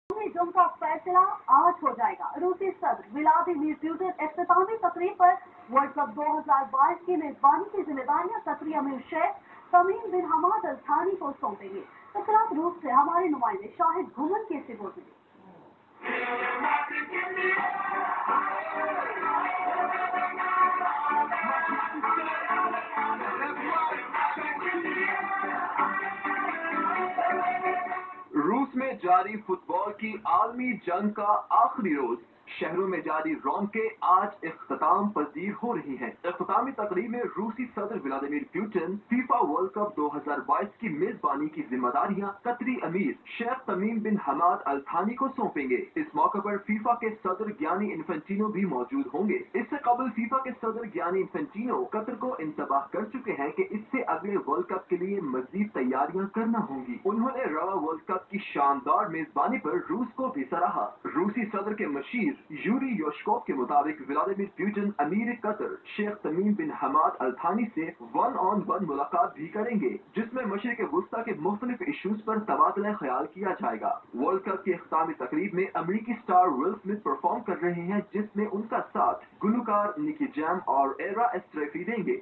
जंग का फैसला आज हो जाएगा। रूसी सदर व्लादिमीर पुतिन इख्तितामी तकरीब पर वर्ल्ड कप 2022 की मेजबानी की जिम्मेदारियां कतरी अमीर शेख तमीम बिन हमाद अल थानी को सौंपेंगे। तकरार रूस से हमारे नुमाइंदे शाहिद घुमन की रिपोर्ट में। रूस में जारी फुटबॉल की आलमी जंग का आखिरी रोज, शहरों में जारी रौनकें आज इख्तिताम पजीर हो रही हैं। इख्तितामी तकरीब में रूसी सदर Vladimir Putin FIFA world cup 2022 की मेजबानी की जिम्मेदारियां कतरी अमीर शेख तमीम बिन हमाद अल थानी को सौंपेंगे। इस मौके पर फीफा के सदर गियानी इन्फेंटिनो भी मौजूद होंगे। इससे कबल फीफा के सदर गियानी इन्फेंटिनो कतर को इंतबाह कर चुके हैं कि इससे अगले वर्ल्ड कप के लिए मजीद तैयारियां करना होंगी। उन्होंने रवा वर्ल्ड कप की शानदार मेजबानी पर रूस को भी सराहा। रूसी सदर के मशीर यूरी योशकोव के मुताबिक व्लादिमीर पुतिन अमीर कतर शेख तमीम बिन हमाद अल थानी से 1-on-1 मुलाकात भी करेंगे, जिसमें मशरिक वुस्ता के मुख्तलिफ इशूज पर तबादला ख्याल किया जाएगा। वर्ल्ड कप की इख्तितामी तकरीब में अमरीकी स्टार विल स्मिथ परफॉर्म कर रहे हैं, जिसमें उनका साथ गुलकार निकी जैम और एरा एस्ट्रेफी देंगे।